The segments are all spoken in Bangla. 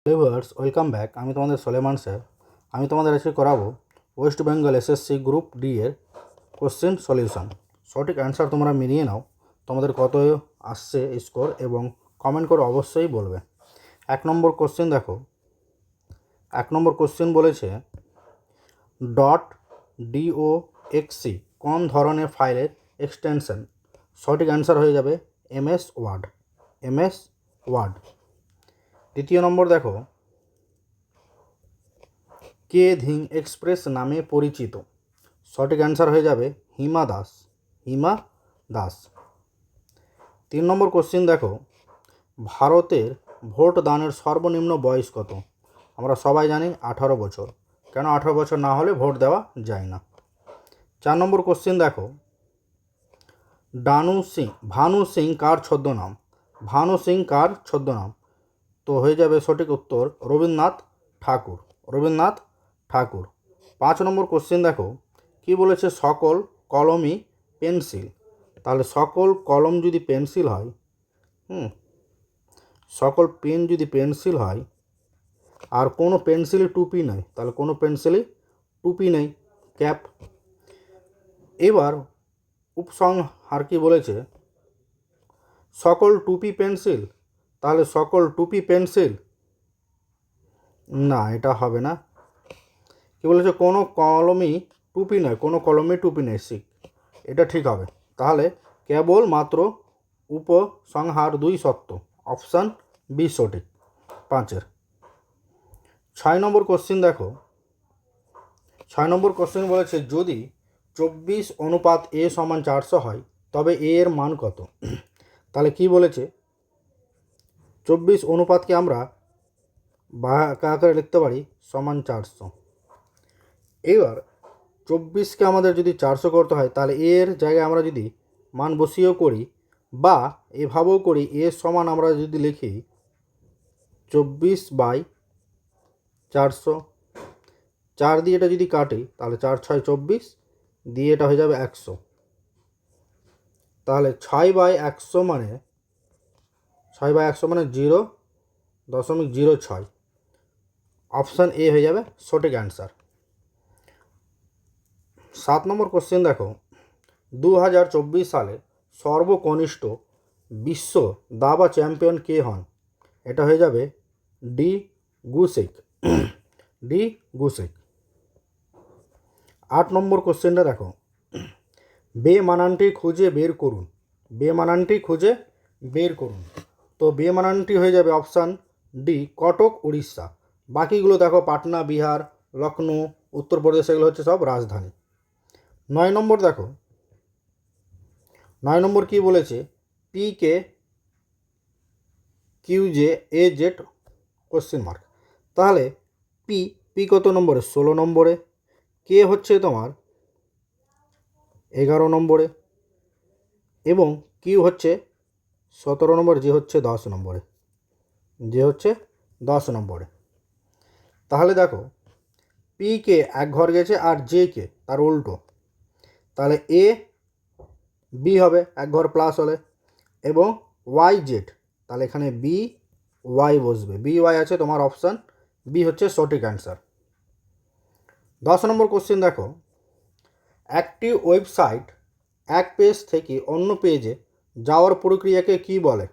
Viewers welcome back. আমি তোমাদের সোলেমান স্যার। আমি তোমাদের আজকে করাবো West Bengal SSC group D এর কোশ্চেন সলিউশন। সঠিক অ্যান্সার তোমরা মিলিয়ে নাও, তোমাদের কত আসছে স্কোর, এবং কমেন্ট করে অবশ্যই বলবে। 1 নম্বর কোশ্চেন দেখো। 1 নম্বর কোশ্চেন বলেছে ডট ডিওএক্সি কোন ধরনের ফাইলের এক্সটেনশন? সঠিক অ্যান্সার হয়ে যাবে MS Word. MS Word. 2 number দেখো, কে ধিং এক্সপ্রেস নামে পরিচিত? সঠিক অ্যান্সার হয়ে যাবে হিমা দাস। হিমা দাস। 3 নম্বর কোশ্চেন দেখো, ভারতের ভোট দানের সর্বনিম্ন বয়স কত? আমরা সবাই জানি 18 বছর। কেন 18 বছর না হলে ভোট দেওয়া যায় না। 4 নম্বর কোশ্চেন দেখো, ভানু সিং কার ছদ্মনাম? ভানু সিং কার ছদ্মনাম? তো হয়ে যাবে সঠিক উত্তর রবীন্দ্রনাথ ঠাকুর। রবীন্দ্রনাথ ঠাকুর। 5 নম্বর কোশ্চেন দেখো, কি বলেছে সকল কলমই পেন্সিল? তাহলে সকল কলম যদি পেন্সিল হয়, সকল পেন যদি পেন্সিল হয়, আর কোনো পেন্সিলই টুপি নেই, তাহলে কোনো পেন্সিলই টুপি নেই, ক্যাপ। এবার উপসংহার কি বলেছে, সকল টুপি পেন্সিল। তাহলে সকল টুপি পেন্সিল না, এটা হবে না। কি বলেছে, কোনো কলমই টুপি নয়, কোনো কলমই টুপি নেই, শিখ, এটা ঠিক হবে। তাহলে কেবল মাত্র উপসংহার 2 সত্য, অপশান বি সঠিক 5-এর। 6 নম্বর কোশ্চেন দেখো। 6 নম্বর কোশ্চেন বলেছে যদি 24:A = 400 হয় তবে এ এর মান কত? তাহলে কি বলেছে, 24 আমরা আকারে লিখতে পারি =400। এবার 24কে আমাদের যদি 400 করতে হয়, তাহলে এর জায়গায় আমরা যদি মান বসিয়েও করি বা এভাবেও করি, এর সমান আমরা যদি লিখি 24/400, 4 দিয়ে এটা যদি কাটি তাহলে 4 × 6 = 24, দিয়ে এটা হয়ে যাবে 100। তাহলে 6/100 মানে 0.06। অপশান এ হয়ে যাবে সঠিক অ্যান্সার। 7 নম্বর কোশ্চেন দেখো, 2024 সালে সর্বকনিষ্ঠ বিশ্ব দাবা চ্যাম্পিয়ন কে হন? এটা হয়ে যাবে ডি গুসেক। ডি গুসেক। 8 নম্বর কোশ্চেনটা দেখো, বেমানানটি খুঁজে বের করুন। বেমানানটি খুঁজে বের করুন। তো বেমানানটি হয়ে যাবে অপশান ডি কটক উড়িষ্যা। বাকিগুলো দেখো পাটনা বিহার, লখনৌ উত্তরপ্রদেশ, এগুলো হচ্ছে সব রাজধানী। 9 নম্বর দেখো। 9 নম্বর কি বলেছে, PK QJ AZ ? তাহলে পি কত নম্বরে? 16 নম্বরে। কে হচ্ছে তোমার 11 নম্বরে, এবং কিউ হচ্ছে 17 নম্বর, যে হচ্ছে 10 নম্বরে। যে হচ্ছে 10 নম্বরে। তাহলে দেখো পি কে এক ঘর গেছে আর জে কে তার উল্টো, তাহলে এ বি হবে এক ঘর প্লাস হলে, এবং ওয়াই জেড, তাহলে এখানে বি ওয়াই বসবে। বি ওয়াই আছে, তোমার অপশান বি হচ্ছে সঠিক অ্যান্সার। 10 নম্বর কোশ্চেন দেখো, একটি ওয়েবসাইট এক পেজ থেকে অন্য পেজে যাওয়ার প্রক্রিয়াকে কি বলে?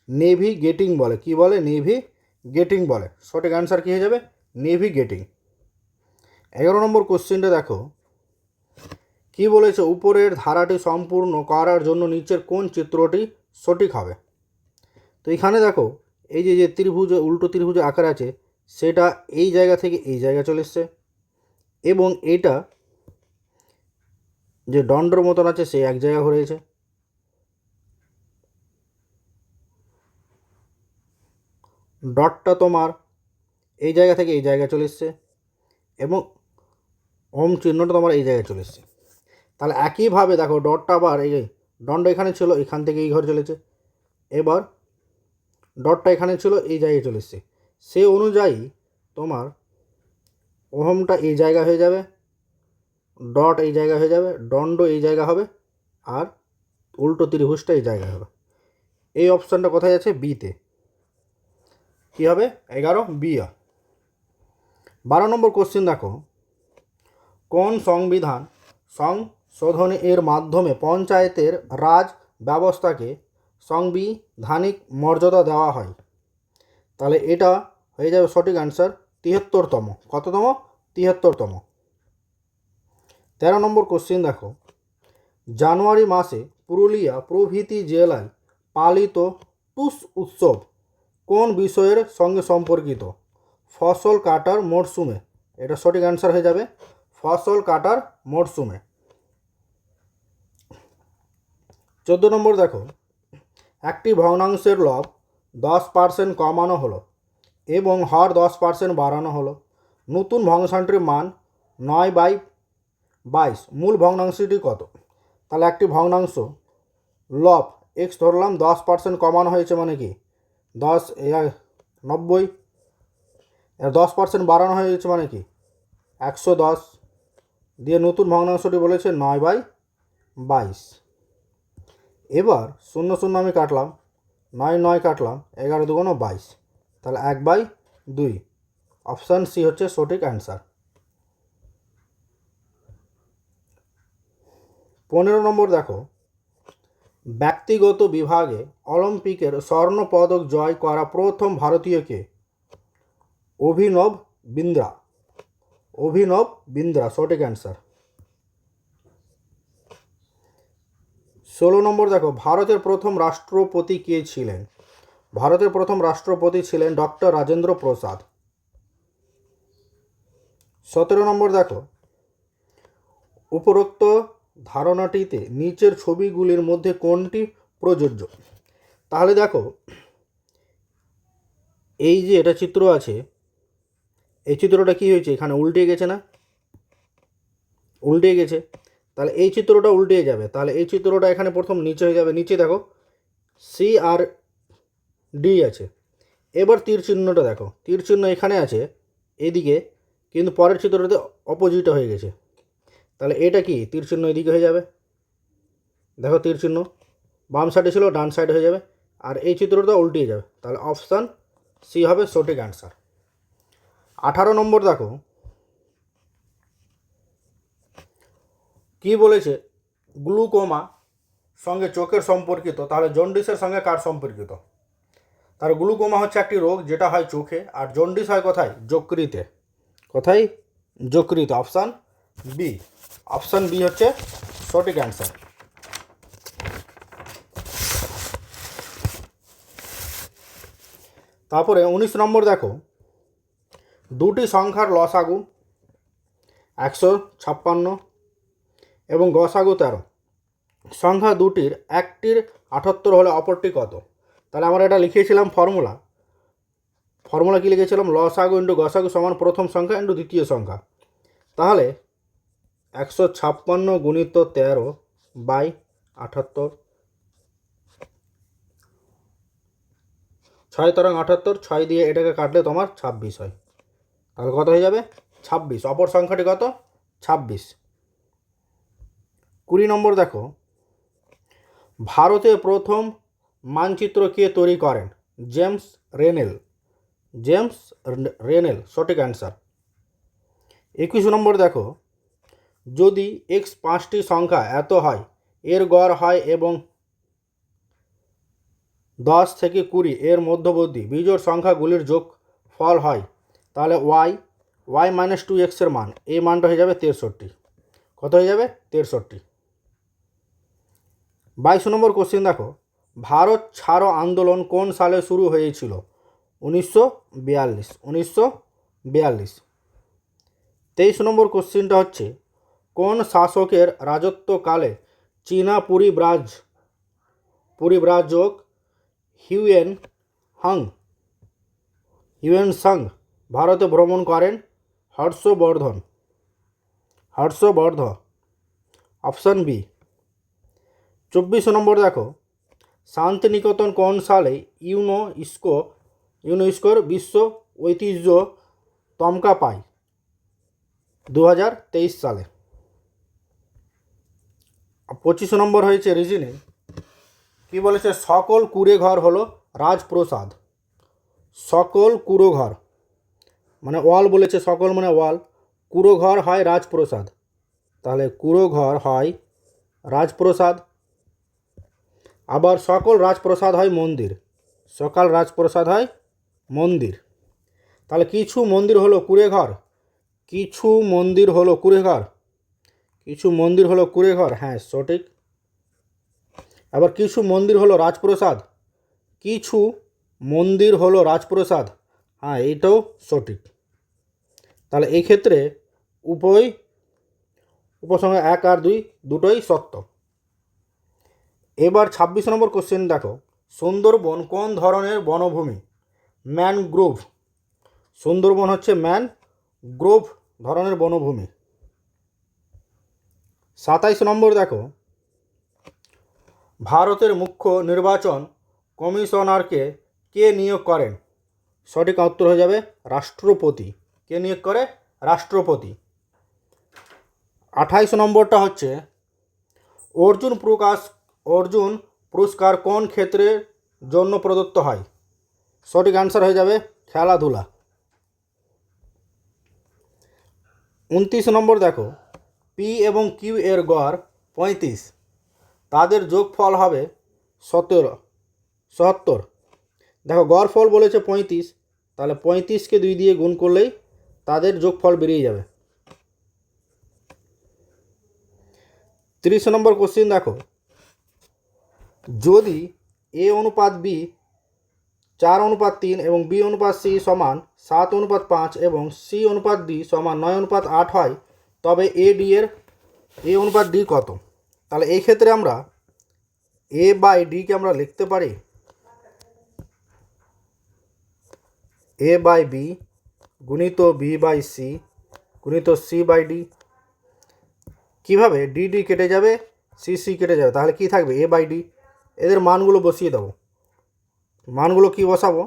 নেভিগেটিং বলে। কি বলে? নেভিগেটিং বলে। সঠিক অ্যান্সার কী হয়ে যাবে? নেভিগেটিং। 11 নম্বর কোশ্চেনটা দেখো, কি বলেছে উপরের ধারাটি সম্পূর্ণ করার জন্য নিচের কোন চিত্রটি সঠিক হবে? তো এখানে দেখো এই যে ত্রিভুজ, উল্টো ত্রিভুজ আকার আছে, সেটা এই জায়গা থেকে এই জায়গা চলে এসছে, এবং এটা যে দণ্ডর মতন আছে সে এক জায়গা হয়েছে। ডটটা তোমার এই জায়গা থেকে এই জায়গায় চলে এসছে, এবং ওম চিহ্নটা তোমার এই জায়গায় চলে এসছে। তাহলে একইভাবে দেখো ডটটা আবার এই দণ্ড এখানে ছিল, এখান থেকে এই ঘর চলেছে, এবার ডটটা এখানে ছিল, এই জায়গায় চলে এসছে। সে অনুযায়ী তোমার ওহমটা এই জায়গা হয়ে যাবে, ডট এই জায়গা হয়ে যাবে, দণ্ড এই জায়গা হবে, আর উল্টো ত্রিভুজটা এই জায়গায় হবে। এই অপশানটা কোথায় আছে? বিতে। কী হবে 11 বি। 12 নম্বর কোশ্চেন দেখো, কোন সংবিধান সংশোধনের মাধ্যমে পঞ্চায়েতের রাজ ব্যবস্থাকে সাংবিধানিক মর্যাদা দেওয়া হয়? তাহলে এটা হয়ে যাবে সঠিক অ্যান্সার 73তম। কততম? 73তম। 13 নম্বর কোশ্চেন দেখো, জানুয়ারি মাসে পুরুলিয়া প্রভৃতি জেলায় পালিত টুসু উৎসব কোন বিষয়ের সঙ্গে সম্পর্কিত? ফসল কাটার মরশুমে। এটা সঠিক অ্যান্সার হয়ে যাবে ফসল কাটার মরশুমে। 14 নম্বর দেখো, একটি ভগ্নাংশের লব 10% কমানো হলো এবং হর 10% বাড়ানো হলো। নতুন ভগ্নাংশটির মান 9/22। মূল ভগ্নাংশটি কত? তাহলে একটি ভগ্নাংশ লব এক্স ধরলাম, 10% কমানো হয়েছে মানে কি 90, 10% বাড়ানো হয়েছে মানে কি 110 দিয়ে নতুন ভগ্নাংশটি বলেছে 9/22। এবার 0 আমি কাটলাম, 9 কাটলাম, 11 দুগুণ 22, তাহলে 1/2। অপশান সি হচ্ছে সঠিক অ্যান্সার। 15 নম্বর দেখো, ব্যক্তিগত বিভাগে অলিম্পিকের স্বর্ণ পদক জয় করা প্রথম ভারতীয় কে? অভিনব বিন্দ্রা। অভিনব বিন্দ্রা সঠিক অ্যান্সার। 16 নম্বর দেখো, ভারতের প্রথম রাষ্ট্রপতি কে ছিলেন? ভারতের প্রথম রাষ্ট্রপতি ছিলেন ডক্টর রাজেন্দ্র প্রসাদ। 17 নম্বর দেখো, উপরোক্ত ধারণাটিতে নিচের ছবিগুলির মধ্যে কোনটি প্রযোজ্য? তাহলে দেখো, এই যে এটা চিত্র আছে, এই চিত্রটা কি হয়েছে, এখানে উল্টে গেছে না? উল্টে গেছে, তাহলে এই চিত্রটা উল্টে যাবে। তাহলে এই চিত্রটা এখানে প্রথম নিচে হয়ে যাবে। নিচে দেখো সি আর ডি আছে। এবার তীর চিহ্নটা দেখো, তীর চিহ্ন এখানে আছে এদিকে, কিন্তু পরের চিত্রটাতে অপোজিট হয়ে গেছে। তাহলে এটা কি তীর চিহ্ন এদিকে হয়ে যাবে। দেখো তীর চিহ্ন বাম সাইডে ছিল, ডান সাইডে হয়ে যাবে, আর এই চিত্রটা উল্টিয়ে যাবে। তাহলে অপশান সি হবে সঠিক অ্যান্সার। 18 নম্বর দেখো, কি বলেছে গ্লুকোমা সঙ্গে চোখের সম্পর্কিত? তাহলে জন্ডিসের সঙ্গে কার সম্পর্কিত? তার গ্লুকোমা হচ্ছে একটি রোগ যেটা হয় চোখে, আর জন্ডিস হয় কোথায়? যকৃতে। কোথায়? যকৃতে। Option B. অপশান বি হচ্ছে সঠিক অ্যান্সার। তারপরে 19 নম্বর দেখো, দুটি সংখ্যার লসাগু 156 এবং গসাগু 13। সংখ্যা দুটির একটির 78 হলে অপরটি কত? তাহলে আমরা এটা লিখিয়েছিলাম ফর্মুলা কি লিখেছিলাম? লসাগু ইন্টু গসাগু সমান প্রথম সংখ্যা ইন্টু দ্বিতীয় সংখ্যা। তাহলে 156 গুণিত 13/78, 6 তরং 78, 6 দিয়ে এটাকে কাটলে তোমার 26 হয়। তাহলে কত হয়ে যাবে? 26। অপর সংখ্যাটি কত? 26। 20 নম্বর দেখো, ভারতে প্রথম মানচিত্র কে তৈরি করেন? জেমস রেনেল। জেমস রেনেল সঠিক অ্যান্সার। 21 নম্বর দেখো, যদি এক্স 5টি সংখ্যা এত হয় এর গড় হয় এবং 10 থেকে 20 এর মধ্যবর্তী বিজোড় সংখ্যাগুলির যোগফল হয়, তাহলে y - 2x এর মান, এই মানটা হয়ে যাবে 63। কত হয়ে যাবে? 63। 22 নম্বর কোশ্চেন দেখো, ভারত ছাড়ো আন্দোলন কোন সালে শুরু হয়েছিল? 1942। 1942। 23 নম্বর কোশ্চেনটা হচ্ছে, কোন শাসকের রাজত্বকালে চীনা পরিব্রাজক হিউয়েন সাং ভারতে ভ্রমণ করেন? হর্ষবর্ধন। Option B. 24 নম্বর দেখো, শান্তিনিকেতন কোন সালে ইউনেস্কোর বিশ্ব ঐতিহ্য তমকা পায়? 2023 সালে। 25 নম্বর হয়েছে রিজনিং। কি বলেছে? সকল কুঁড়ে ঘর হলো রাজপ্রসাদ। সকল কুড়ো ঘর, মানে ওয়াল বলেছে, সকল মানে ওয়াল, কুড়ো ঘর হয় রাজপ্রসাদ, তাহলে কুড়ো ঘর হয় রাজপ্রসাদ। আবার সকল রাজপ্রসাদ হয় মন্দির, সকল রাজপ্রসাদ হয় মন্দির। তাহলে কিছু মন্দির হলো কুড়ে ঘর, কিছু মন্দির হলো কুড়ে ঘর, কিছু মন্দির হলো কুড়ে ঘর, হ্যাঁ সঠিক। আবার কিছু মন্দির হলো রাজপ্রসাদ, কিছু মন্দির হলো রাজপ্রসাদ, হ্যাঁ এইটাও সঠিক। তাহলে এই ক্ষেত্রে উপসংহার 1 আর 2 দুটোই সত্য। এবার 26 নম্বর কোশ্চেন দেখো, সুন্দরবন কোন ধরনের বনভূমি? ম্যানগ্রোভ। সুন্দরবন হচ্ছে ম্যানগ্রোভ ধরনের বনভূমি। 27 নম্বর দেখো, ভারতের মুখ্য নির্বাচন কমিশনারকে কে নিয়োগ করেন? সঠিক উত্তর হয়ে যাবে রাষ্ট্রপতি। কে নিয়োগ করে? রাষ্ট্রপতি। 28 নম্বরটা হচ্ছে, অর্জুন পুরস্কার কোন ক্ষেত্রের জন্য প্রদত্ত হয়? সঠিক অ্যান্সার হয়ে যাবে খেলাধুলা। 29 নম্বর দেখো, পি এবং কিউ এর গড় 35, তাদের যোগফল হবে 77। দেখো গড় ফল বলেছে 35, তাহলে 35কে 2 দিয়ে গুণ করলেই তাদের যোগফল বেরিয়ে যাবে। 30 নম্বর কোশ্চিন দেখো, যদি এ অনুপাত বি 4:3 এবং বি অনুপাত সি সমান 7:5 এবং সি অনুপাত ডি সমান 9:8 হয়, তবে এ অনুপাত ডি কত? তাহলে এই ক্ষেত্রে আমরা এ বাই ডিকে আমরা লিখতে পারি এ বাই বি গুণিত বি বাই সি গুণিত সি বাই ডি। কীভাবে? ডি ডি কেটে যাবে, সি সি কেটে যাবে, তাহলে কি থাকবে? এ বাই ডি। এদের মানগুলো বসিয়ে দেবো। মানগুলো কি বসাবো?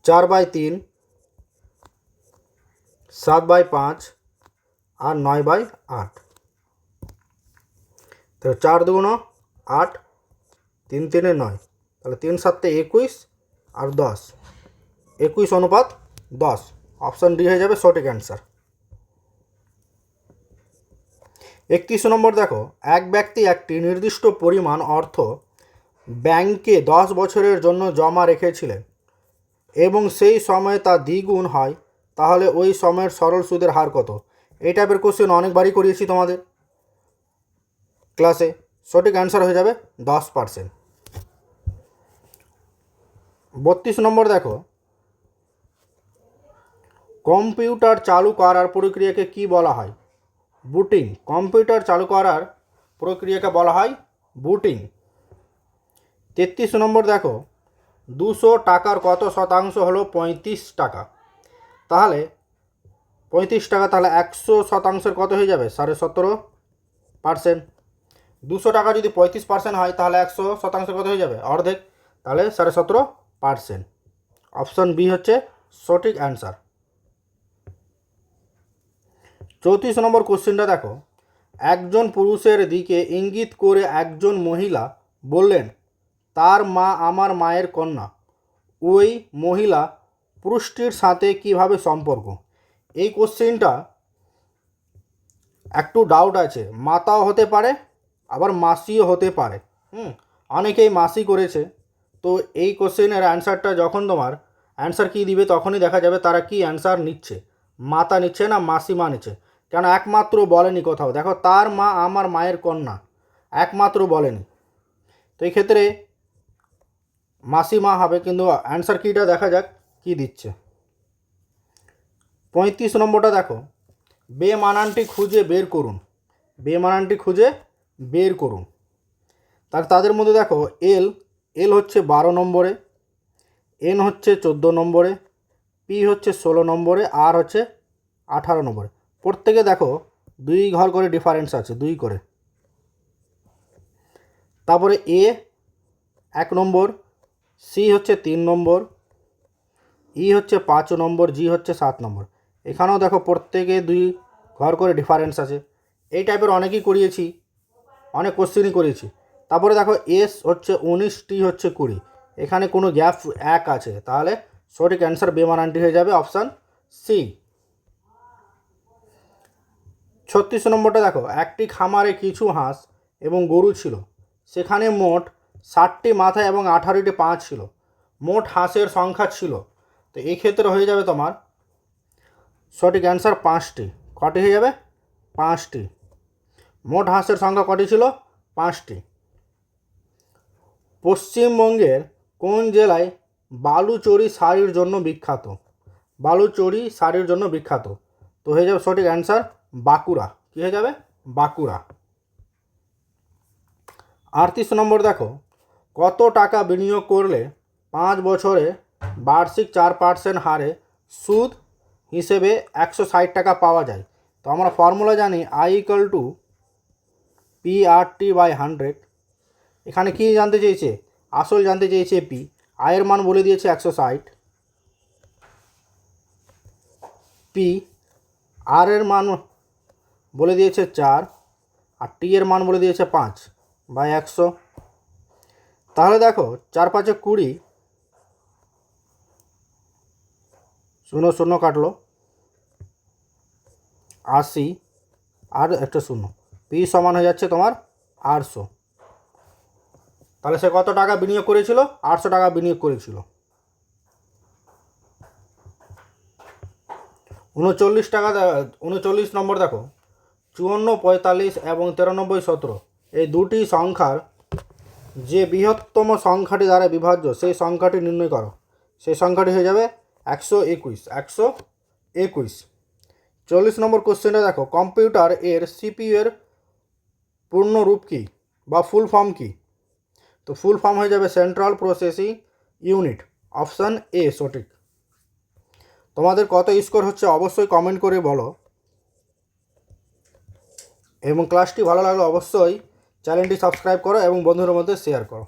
4/3, 7/5 আর 9/8। তো 4 2 8, 3 3 9, তাহলে 3 7 21 আর 10, 21:10। অপশান ডি হয়ে যাবে সঠিক অ্যান্সার। 31 নম্বর দেখো, এক ব্যক্তি একটি নির্দিষ্ট পরিমাণ অর্থ ব্যাংকে 10 বছরের জন্য জমা রেখেছিলেন এবং সেই সময়ে তা দ্বিগুণ হয়, তাহলে ওই সময়ের সরল সুদের হার কত? এই টাইপের কোশ্চেন অনেকবারই করিয়েছি তোমাদের ক্লাসে। সঠিক অ্যান্সার হয়ে যাবে 10%। 32 নম্বর দেখো, কম্পিউটার চালু করার প্রক্রিয়াকে কি বলা হয়? বুটিং। কম্পিউটার চালু করার প্রক্রিয়াকে বলা হয় বুটিং। 33 নম্বর দেখো, 200 টাকার কত শতাংশ হলো 35 টাকা? তাহলে 35 টাকা, তাহলে 100% কত হয়ে যাবে? 17.5%। 200 টাকা যদি 35% হয় তাহলে 100% কত হয়ে যাবে? অর্ধেক, তাহলে 17.5%। অপশান বি হচ্ছে সঠিক অ্যান্সার। 34 নম্বর কোশ্চেনটা দেখো, একজন পুরুষের দিকে ইঙ্গিত করে একজন মহিলা বললেন, তার মা আমার মায়ের কন্যা। ওই মহিলা পুরুষটির সাথে কিভাবে সম্পর্ক? এই কোশ্চেনটা একটু ডাউট আছে, মাতাও হতে পারে আবার মাসিও হতে পারে। অনেকেই মাসি করেছে। তো এই কোশ্চেনের অ্যান্সারটা যখন তোমার অ্যান্সার কী দিবে তখনই দেখা যাবে তারা কি অ্যান্সার নিচ্ছে, মাতা নিচ্ছে না মাসিমা নিচ্ছে। কেন একমাত্র বলেনি কোথাও, দেখো তার মা আমার মায়ের কন্যা একমাত্র বলেনি, তো এই ক্ষেত্রে মাসিমা হবে, কিন্তু অ্যান্সার কিটা দেখা যাক কি দিচ্ছে। 35 নম্বরটা দেখো, বেমানানটি খুঁজে বের করুন। বেমানানটি খুঁজে বের করুন। তাদের মধ্যে দেখো এল হচ্ছে 12 নম্বরে, এন হচ্ছে 14 নম্বরে, পি হচ্ছে 16 নম্বরে, আর হচ্ছে 18 নম্বরে। প্রত্যেকে দেখো 2 ঘর করে ডিফারেন্স আছে, 2 করে। তারপরে এ 1 নম্বর, সি হচ্ছে 3 নম্বর, ই হচ্ছে 5 নম্বর, জি হচ্ছে 7 নম্বর। এখানেও দেখো প্রত্যেকে 2 ঘর করে ডিফারেন্স আছে। এই টাইপের অনেকই করিয়েছি, অনেক কোশ্চেনই করিয়েছি। তারপরে দেখো এস হচ্ছে 19, টি হচ্ছে 20, এখানে কোনো গ্যাপ 1 আছে, তাহলে সঠিক অ্যান্সার বেমানানটি হয়ে যাবে অপশান সি। 36 নম্বরটা দেখো, একটি খামারে কিছু হাঁস এবং গরু ছিল, সেখানে মোট 60টি মাথা এবং 18টি পা ছিল, মোট হাঁসের সংখ্যা ছিল, তো এই ক্ষেত্রে হয়ে যাবে তোমার সঠিক অ্যান্সার 5টি। কটি হয়ে যাবে? 5টি। মোট হাঁসের সংখ্যা কটি ছিল? 5টি। পশ্চিমবঙ্গের কোন জেলায় বালুচরী শাড়ির জন্য বিখ্যাত? বালুচরী শাড়ির জন্য বিখ্যাত, তো হয়ে যাবে সঠিক অ্যান্সার বাঁকুড়া। কী হয়ে যাবে? বাঁকুড়া। 38 নম্বর দেখো, কত টাকা বিনিয়োগ করলে 5 বছরে বার্ষিক 4% হারে সুদ হিসেবে 160 টাকা পাওয়া যায়? তো আমরা ফর্মুলা জানি I=PRT/100। এখানে কি জানতে চেয়েছে? আসল জানতে চেয়েছে পি, আয়ের মান বলে দিয়েছে 160, পি আর এর মান বলে দিয়েছে 4, আর টি এর মান বলে দিয়েছে 5/100। তাহলে দেখো 4 5 20, 0 0 কাটলো, 80 আর একটা 0, পি সমান হয়ে যাচ্ছে তোমার 800। তাহলে সে কত টাকা বিনিয়োগ করেছিল? 800 টাকা বিনিয়োগ করেছিল। 39 নম্বর দেখো, 54 45 এবং 93 17 এই দুটি সংখ্যার যে বৃহত্তম সংখ্যাটি দ্বারা বিভাজ্য সেই সংখ্যাটি নির্ণয় করো। সেই সংখ্যাটি হয়ে যাবে 121। 121। 40 নম্বর কোশ্চেনটা দেখো, কম্পিউটার এর সিপিইউ এর পূর্ণরূপ কী বা ফুল ফর্ম কী? তো ফুল ফর্ম হয়ে যাবে central processing unit, option A সঠিক। তোমাদের কত স্কোর হচ্ছে অবশ্যই কমেন্ট করে বলো, এবং ক্লাসটি ভালো লাগলে অবশ্যই চ্যানেলটি সাবস্ক্রাইব করো এবং বন্ধুদের মধ্যে শেয়ার করো।